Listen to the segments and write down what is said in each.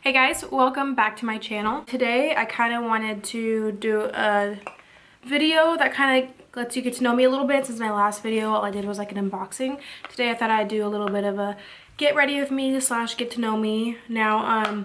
Hey guys, welcome back to my channel. Today I kind of wanted to do a video that kind of lets you get to know me a little bit. Since my last video all I did was like an unboxing. Today I thought I'd do a little bit of a get ready with me / get to know me. Now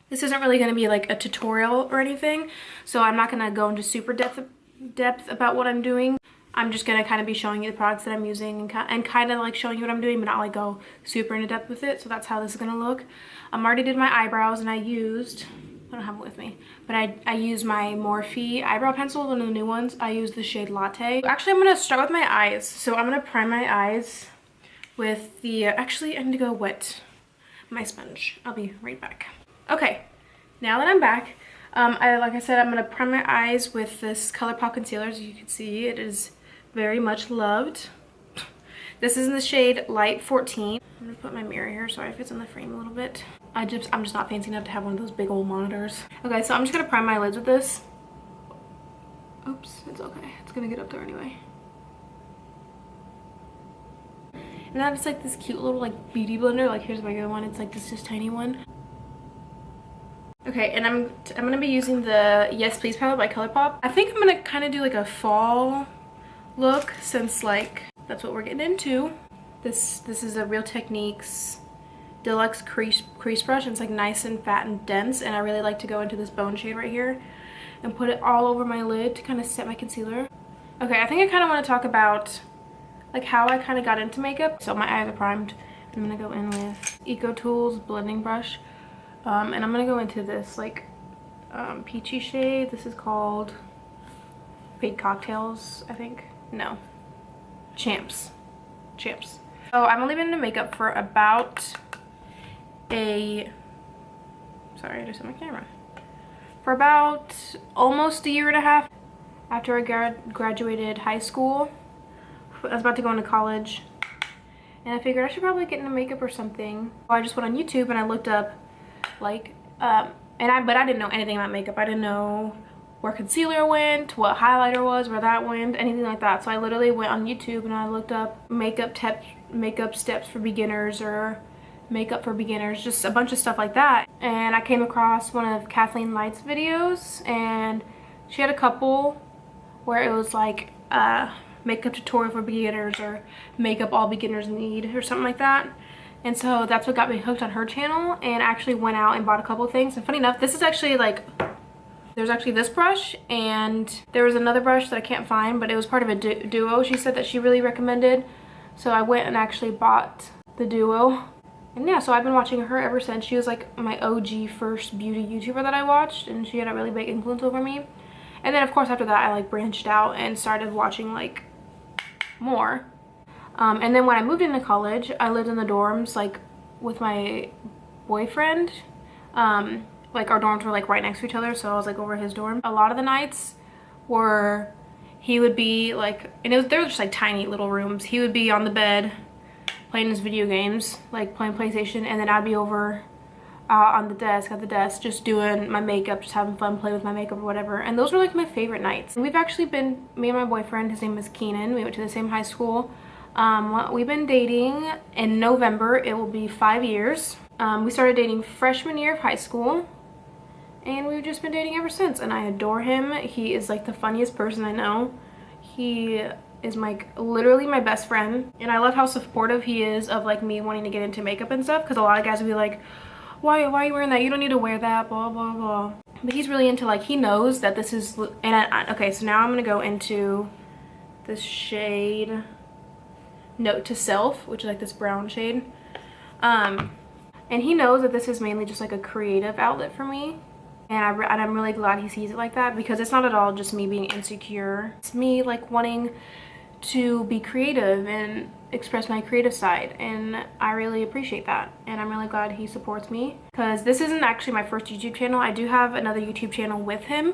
this isn't really going to be like a tutorial or anything, so I'm not going to go into super depth about what I'm doing. I'm just going to kind of be showing you the products that I'm using and kind of like showing you what I'm doing, but not like go super into depth with it. So that's how this is going to look. I already did my eyebrows and I don't have it with me, but I used my Morphe eyebrow pencil, one of the new ones. I used the shade Latte. Actually, I'm going to start with my eyes. So I'm going to prime my eyes with the, actually I need to go wet my sponge. I'll be right back. Okay, now that I'm back, like I said, I'm going to prime my eyes with this ColourPop concealer. As you can see, it is very much loved. This is in the shade Light 14. I'm gonna put my mirror here. Sorry if it's in the frame a little bit. I'm just not fancy enough to have one of those big old monitors. Okay, so I'm just gonna prime my lids with this. Oops, it's okay. It's gonna get up there anyway. And then it's like this cute little like beauty blender. Like here's my good one. It's like this just tiny one. Okay, and I'm gonna be using the Yes Please palette by ColourPop. I think I'm gonna kind of do like a fall look, since like that's what we're getting into. This is a Real Techniques Deluxe crease brush, and it's like nice and fat and dense, and I really like to go into this bone shade right here and put it all over my lid to kind of set my concealer. Okay, I think I kind of want to talk about like how I kind of got into makeup. So my eyes are primed. I'm gonna go in with Eco Tools blending brush, and I'm gonna go into this like peachy shade. This is called Fake Cocktails, I think. No, Champs. So I've only been into makeup for about sorry, I just hit my camera. For about almost a year and a half. After I graduated high school, I was about to go into college, and I figured I should probably get into makeup or something. So I just went on YouTube and I looked up like but I didn't know anything about makeup. I didn't know where concealer went, what highlighter was, where that went, anything like that. So I literally went on YouTube and I looked up makeup steps for beginners or makeup for beginners, just a bunch of stuff like that. And I came across one of Kathleen Light's videos, and she had a couple where it was like makeup tutorial for beginners or makeup all beginners need or something like that. And so that's what got me hooked on her channel, and I actually went out and bought a couple of things. And funny enough, this is actually like, there's actually this brush, and there was another brush that I can't find, but it was part of a duo she said that she really recommended. So I went and actually bought the duo. And yeah, so I've been watching her ever since. She was like my OG first beauty YouTuber that I watched, and she had a really big influence over me. And then of course after that I like branched out and started watching like more. And then when I moved into college, I lived in the dorms like with my boyfriend. Like our dorms were like right next to each other, so I was like over his dorm. A lot of the nights were, he would be like, and they were just like tiny little rooms. He would be on the bed playing his video games, like playing PlayStation, and then I'd be over on the desk, at the desk, just doing my makeup, just having fun, playing with my makeup or whatever. And those were like my favorite nights. We've actually been, me and my boyfriend, his name is Keenan, we went to the same high school. We've been dating. In November it will be 5 years. We started dating freshman year of high school, and we've just been dating ever since, and I adore him. He is like the funniest person I know. He is like literally my best friend, and I love how supportive he is of like me wanting to get into makeup and stuff, because a lot of guys would be like, why are you wearing that? You don't need to wear that, blah blah blah. But he's really into, like, he knows that this is, and okay, so now I'm gonna go into this shade Note to Self, which is like this brown shade, and he knows that this is mainly just like a creative outlet for me. And I'm really glad he sees it like that, because it's not at all just me being insecure. It's me like wanting to be creative and express my creative side, and I really appreciate that. And I'm really glad he supports me, because this isn't actually my first YouTube channel. I do have another YouTube channel with him,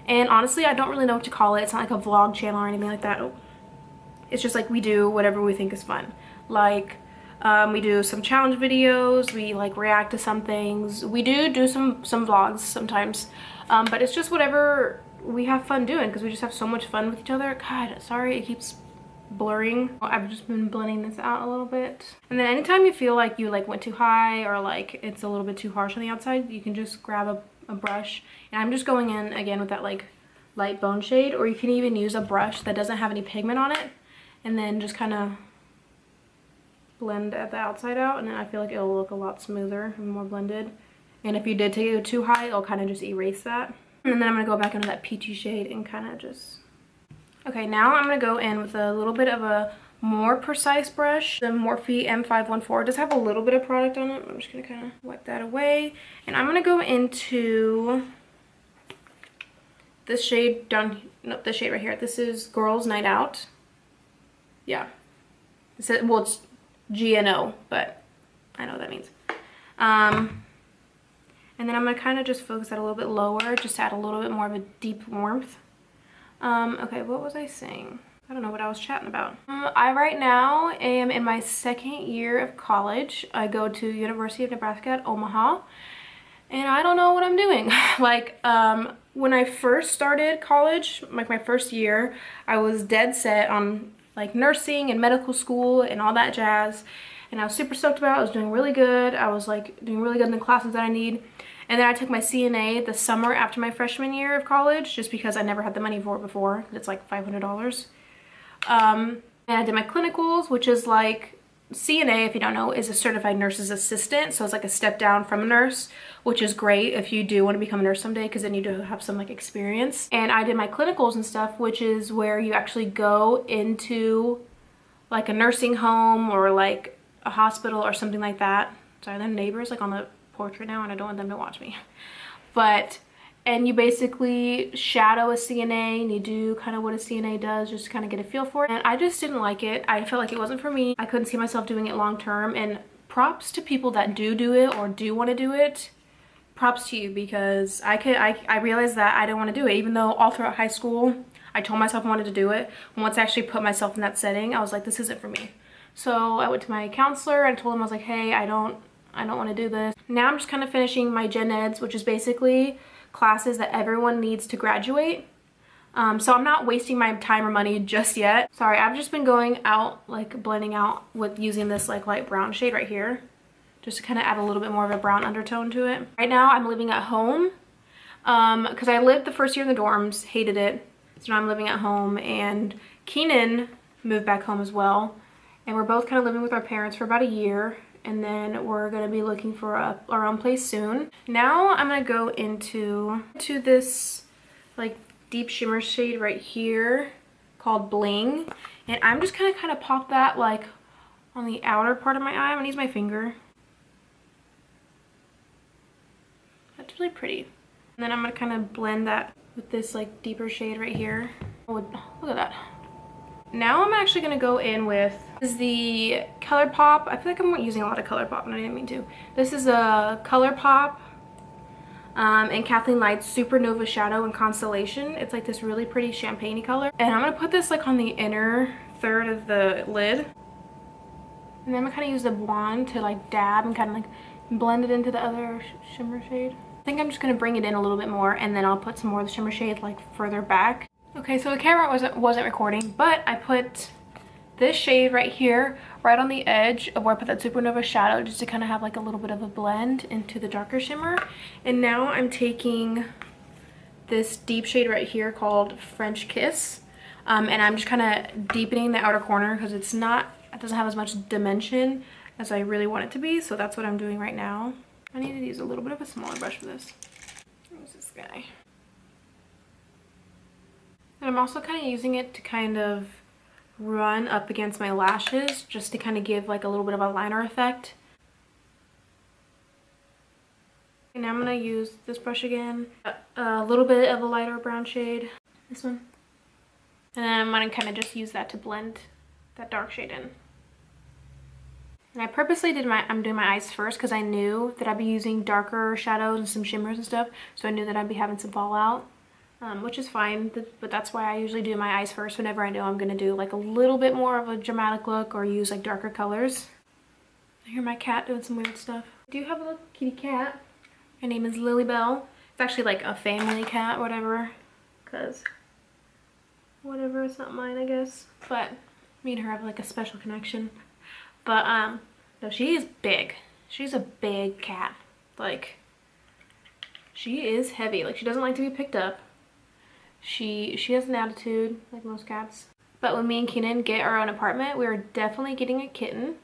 and honestly I don't really know what to call it. It's not like a vlog channel or anything like that. It's just like we do whatever we think is fun. Like we do some challenge videos, we like react to some things, we do some vlogs sometimes, but it's just whatever we have fun doing, because we just have so much fun with each other. God, sorry, it keeps blurring. I've just been blending this out a little bit. And then anytime you feel like you like went too high or like it's a little bit too harsh on the outside, you can just grab a brush. And I'm just going in again with that like light bone shade, or you can even use a brush that doesn't have any pigment on it and then just kind of blend at the outside out, and then I feel like it'll look a lot smoother and more blended. And if you did take it too high, it'll kind of just erase that. And then I'm gonna go back into that peachy shade and kind of just... Okay, now I'm gonna go in with a little bit of a more precise brush. The Morphe M514 does have a little bit of product on it. I'm just gonna kind of wipe that away. And I'm gonna go into this shade down, no, this shade right here. This is Girls Night Out. Yeah. Well, it's GNO, but I know what that means. And then I'm gonna kind of just focus that a little bit lower, just to add a little bit more of a deep warmth. Okay, what was I saying? I don't know what I was chatting about. I right now am in my second year of college. I go to University of Nebraska at Omaha, and I don't know what I'm doing. Like, when I first started college, like my first year, I was dead set on like nursing and medical school and all that jazz. And I was super stoked about it. I was doing really good. I was like doing really good in the classes that I need. And then I took my CNA the summer after my freshman year of college, just because I never had the money for it before. It's like $500. And I did my clinicals, which is like CNA, if you don't know, is a certified nurse's assistant. So it's like a step down from a nurse, which is great if you do want to become a nurse someday, because then you do have some like experience. And I did my clinicals and stuff, which is where you actually go into like a nursing home or like a hospital or something like that. Sorry, their neighbors like on the porch right now, and I don't want them to watch me. But, and you basically shadow a CNA, and you do kind of what a CNA does, just to kind of get a feel for it. And I just didn't like it. I felt like it wasn't for me. I couldn't see myself doing it long term. And props to people that do it or do want to do it. Props to you, because I realized that I didn't want to do it, even though all throughout high school I told myself I wanted to do it. Once I actually put myself in that setting, I was like, this isn't for me. So I went to my counselor and told him, I was like, hey, I don't want to do this. Now I'm just kind of finishing my gen eds, which is basically classes that everyone needs to graduate. So I'm not wasting my time or money just yet. Sorry, I've just been going out, like blending out with using this like light brown shade right here, just to kind of add a little bit more of a brown undertone to it. Right now I'm living at home because I lived the first year in the dorms, hated it. So now I'm living at home, and Keenan moved back home as well. And we're both kind of living with our parents for about a year. And then we're gonna be looking for our own place soon. Now I'm gonna go into this like deep shimmer shade right here called Bling. And I'm just gonna kind of pop that like on the outer part of my eye. I'm gonna use my finger. That's really pretty. And then I'm gonna kind of blend that with this like deeper shade right here. Oh, look at that. Now I'm actually going to go in with, this is the ColourPop. I feel like I'm using a lot of ColourPop, and I didn't mean to. This is a ColourPop and Kathleen Light's Supernova Shadow and Constellation. It's like this really pretty champagne-y color. And I'm going to put this like on the inner third of the lid. And then I'm going to kind of use the wand to like dab and kind of like blend it into the other shimmer shade. I think I'm just going to bring it in a little bit more, and then I'll put some more of the shimmer shade like further back. Okay, so the camera wasn't recording, but I put this shade right here, right on the edge of where I put that Supernova shadow, just to kind of have like a little bit of a blend into the darker shimmer. And now I'm taking this deep shade right here called French Kiss, and I'm just kind of deepening the outer corner because it doesn't have as much dimension as I really want it to be. So that's what I'm doing right now. I need to use a little bit of a smaller brush for this. Where's this guy? And I'm also kind of using it to kind of run up against my lashes, just to kind of give like a little bit of a liner effect. And now I'm going to use this brush again, a little bit of a lighter brown shade, this one. And then I'm going to kind of just use that to blend that dark shade in. And I purposely I'm doing my eyes first because I knew that I'd be using darker shadows and some shimmers and stuff. So I knew that I'd be having some fallout. Which is fine, but that's why I usually do my eyes first whenever I know I'm going to do like a little bit more of a dramatic look or use like darker colors. I hear my cat doing some weird stuff. I do have a little kitty cat. Her name is Lily Bell. It's actually like a family cat, whatever, because whatever, it's not mine, I guess. But Me and her have like a special connection. But no, she is big. She's a big cat. Like, she is heavy. Like, she doesn't like to be picked up. She has an attitude like most cats. But when me and Keenan get our own apartment, we are definitely getting a kitten,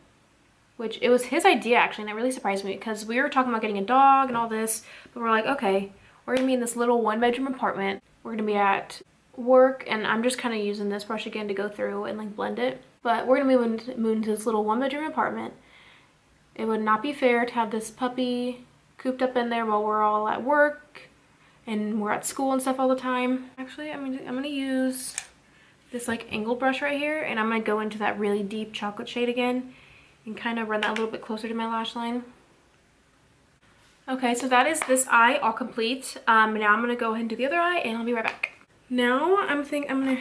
which it was his idea actually, and it really surprised me because we were talking about getting a dog and all this, but we're like, okay, we're gonna be in this little 1-bedroom apartment. We're gonna be at work, and I'm just kind of using this brush again to go through and like blend it. But we're gonna move into this little 1-bedroom apartment. It would not be fair to have this puppy cooped up in there while we're all at work and we're at school and stuff all the time. Actually, I'm gonna use this like angled brush right here, and I'm gonna go into that really deep chocolate shade again and kind of run that a little bit closer to my lash line. Okay, so that is this eye all complete. Now I'm gonna go ahead and do the other eye, and I'll be right back. Now I'm gonna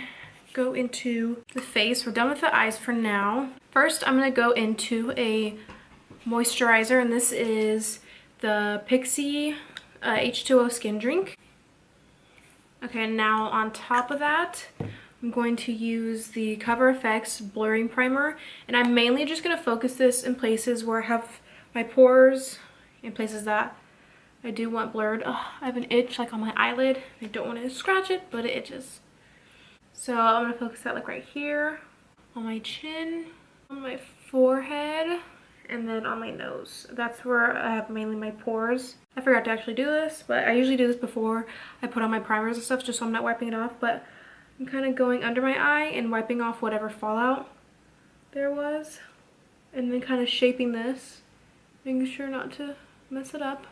go into the face. We're done with the eyes for now. First, I'm gonna go into a moisturizer, and this is the Pixi H2O Skindrink. Okay, now on top of that, I'm going to use the CoverFX blurring primer, and I'm mainly just going to focus this in places where I have my pores, in places that I do want blurred. Oh, I have an itch like on my eyelid. I don't want to scratch it, but it itches. So I'm going to focus that like right here, on my chin, on my forehead, and then on my nose. That's where I have mainly my pores. I forgot to actually do this, but I usually do this before I put on my primers and stuff, just so I'm not wiping it off. But I'm kind of going under my eye and wiping off whatever fallout there was, and then kind of shaping this, making sure not to mess it up,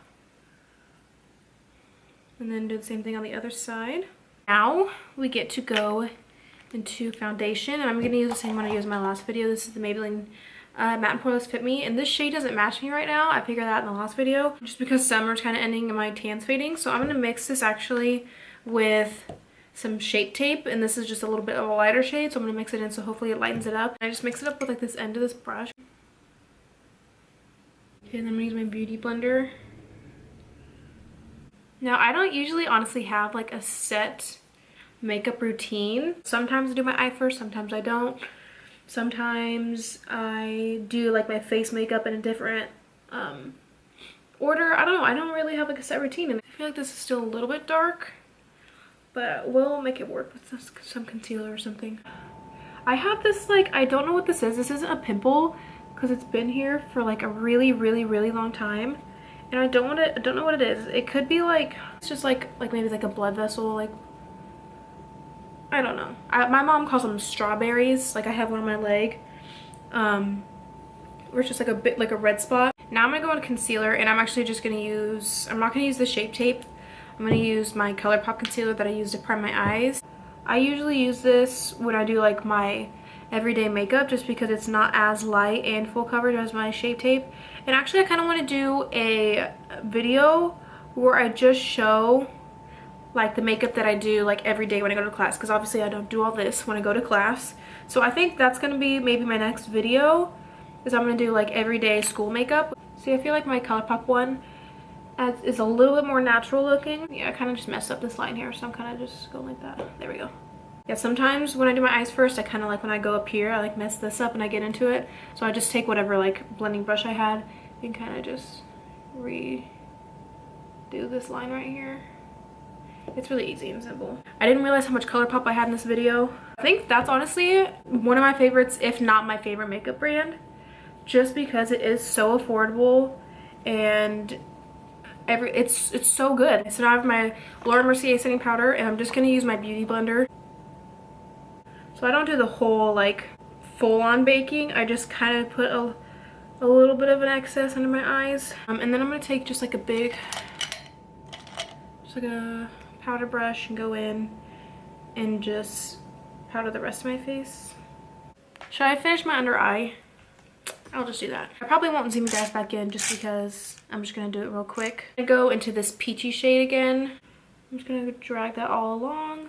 and then do the same thing on the other side. Now we get to go into foundation, and I'm going to use the same one I used in my last video. This is the Maybelline Matte and Poreless Fit Me, and this shade doesn't match me right now. I figured that in the last video, just because summer's kind of ending and my tan's fading. So I'm going to mix this actually with some Shape Tape, and this is just a little bit of a lighter shade, so I'm going to mix it in so hopefully it lightens it up. I just mix it up with like this end of this brush. Okay, and then I'm going to use my Beauty Blender. Now, I don't usually honestly have like a set makeup routine. Sometimes I do my eye first, sometimes I don't. Sometimes I do like my face makeup in a different order. I don't know. I don't really have like a set routine, and I feel like this is still a little bit dark, but we'll make it work with some concealer or something. I have this like, I don't know what this is. This isn't a pimple because it's been here for like a really long time, and I don't know what it is. It could be like, it's just like maybe like a blood vessel, like I don't know. My mom calls them strawberries. Like I have one on my leg, where it's just like a bit like a red spot. Now I'm gonna go on concealer, and I'm actually just gonna use, I'm not gonna use the Shape Tape. I'm gonna use my ColourPop concealer that I use to prime my eyes. I usually use this when I do like my everyday makeup, just because it's not as light and full coverage as my Shape Tape. And actually I kind of want to do a video where I just show like the makeup that I do like every day when I go to class, because obviously I don't do all this when I go to class. So I think that's gonna be maybe my next video, is I'm gonna do like everyday school makeup. See, I feel like my ColourPop one is a little bit more natural looking. Yeah, I kind of just messed up this line here, so I'm kind of just going like that. There we go. Yeah, sometimes when I do my eyes first, I kind of like when I go up here, I like mess this up and I get into it. So I just take whatever like blending brush I had and kind of just redo this line right here. It's really easy and simple. I didn't realize how much ColourPop I had in this video. I think that's honestly one of my favorites, if not my favorite makeup brand, just because it is so affordable and it's so good. So now I have my Loreal Mercier setting powder, and I'm just gonna use my Beauty Blender. So I don't do the whole like full-on baking. I just kind of put a little bit of an excess under my eyes, and then I'm gonna take just like a powder brush and go in and just powder the rest of my face. Should I finish my under eye? I'll just do that. I probably won't zoom you guys back in just because I'm just gonna do it real quick. I'm gonna go into this peachy shade again. I'm just gonna drag that all along.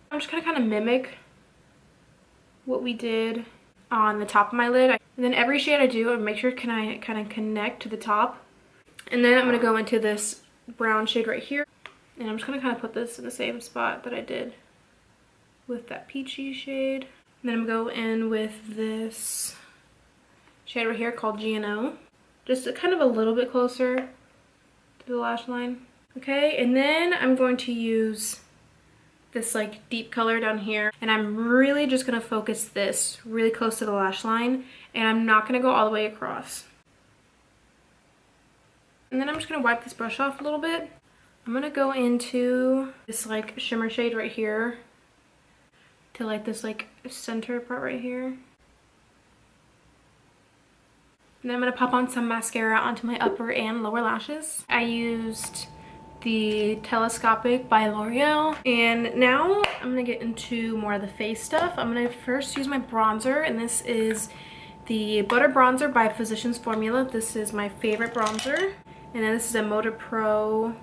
I'm just gonna kind of mimic what we did on the top of my lid. And then every shade I do, I make sure I kind of connect to the top. And then I'm gonna go into this brown shade right here. And I'm just gonna kind of put this in the same spot that I did with that peachy shade. And And then I'm going to go in with this shade right here called GNO. Just kind of a little bit closer to the lash line. Okay, and then I'm going to use this like deep color down here, and I'm really just going to focus this really close to the lash line, and I'm not going to go all the way across. And then I'm just going to wipe this brush off a little bit. I'm going to go into this like shimmer shade right here to like this like center part right here. And then I'm going to pop on some mascara onto my upper and lower lashes. I used the Telescopic by Loreal, and now I'm going to get into more of the face stuff. I'm going to first use my bronzer, and this is the Butter Bronzer by Physicians Formula. This is my favorite bronzer. And then this is a Motor Pro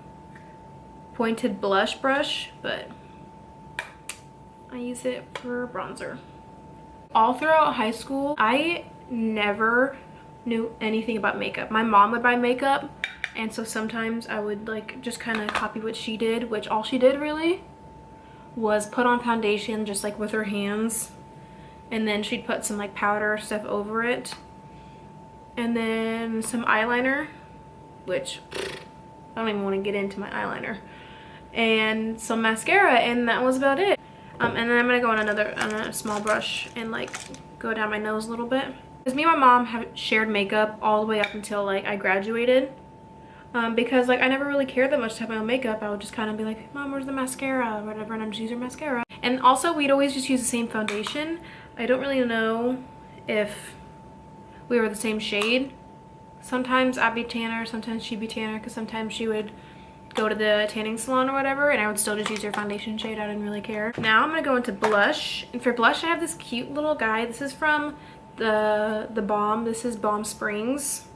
pointed blush brush, but I use it for bronzer. All throughout high school, I never knew anything about makeup. My mom would buy makeup, and so sometimes I would like just kind of copy what she did, which all she did really was put on foundation just like with her hands, and then she'd put some like powder stuff over it, and then some eyeliner, which I don't even want to get into my eyeliner, and some mascara, and that was about it. And then I'm gonna go on a small brush and like go down my nose a little bit. Because me and my mom have shared makeup all the way up until like I graduated. Because like I never really cared that much to have my own makeup. I would just kind of be like, Mom, where's the mascara or whatever, and I'm just using mascara. And also we'd always just use the same foundation. I don't really know if we were the same shade. Sometimes I'd be tanner, sometimes she'd be tanner, because sometimes she would go to the tanning salon or whatever, and I would still just use her foundation shade. I didn't really care. Now I'm gonna go into blush, and for blush I have this cute little guy. This is from the Balm. This is Balm Springs,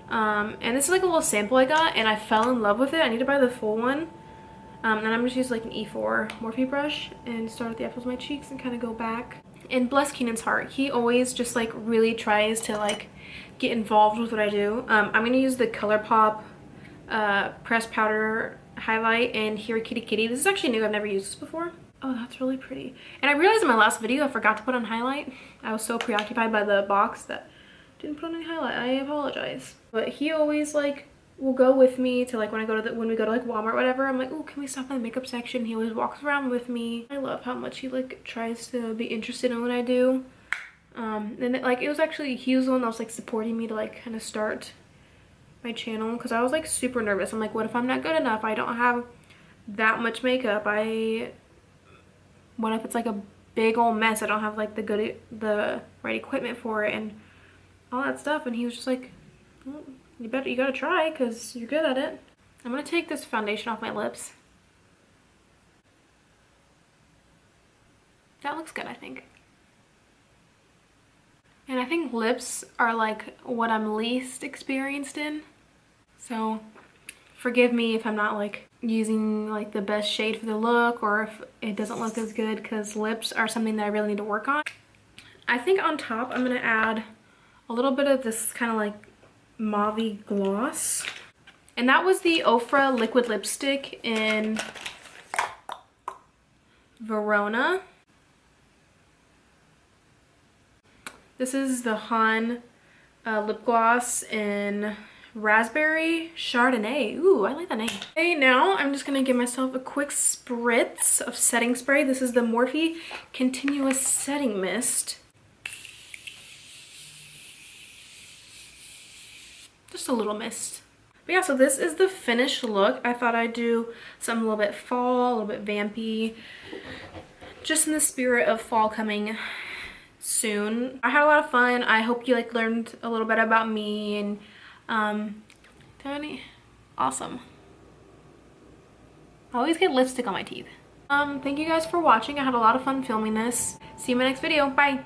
and this is like a little sample I got, and I fell in love with it. I need to buy the full one. And I'm just use like an E4 Morphe brush and start at the apples of my cheeks and kind of go back. And bless Keenan's heart, he always just like really tries to like get involved with what I do. I'm gonna use the ColourPop pressed powder highlight in Here Kitty Kitty. This is actually new. I've never used this before. Oh, that's really pretty. And I realized in my last video I forgot to put on highlight. I was so preoccupied by the box that I didn't put on any highlight. I apologize. But he always like will go with me to like when we go to like Walmart or whatever. I'm like, oh, can we stop in the makeup section? He always walks around with me. I love how much he like tries to be interested in what I do. And like it was actually, he was the one that was like supporting me to like kind of start my channel, because I was like super nervous. I'm like, what if I'm not good enough? I don't have that much makeup. What if it's like a big old mess? I don't have like the right equipment for it and all that stuff. And he was just like, well, you gotta try, because you're good at it. I'm gonna take this foundation off my lips. That looks good, I think. And I think lips are like what I'm least experienced in. So forgive me if I'm not like using like the best shade for the look, or if it doesn't look as good, because lips are something that I really need to work on. I think on top I'm gonna add a little bit of this kind of like mauve gloss. And that was the Ofra liquid lipstick in Verona. This is the Han lip gloss in Raspberry Chardonnay. Ooh, I like that name. Okay, now I'm just gonna give myself a quick spritz of setting spray. This is the Morphe Continuous Setting Mist. Just a little mist. But yeah, so this is the finished look. I thought I'd do something a little bit fall, a little bit vampy, just in the spirit of fall coming soon. I had a lot of fun. I hope you like learned a little bit about me, and Tony, awesome. I always get lipstick on my teeth. Thank you guys for watching. I had a lot of fun filming this. See you in my next video. Bye.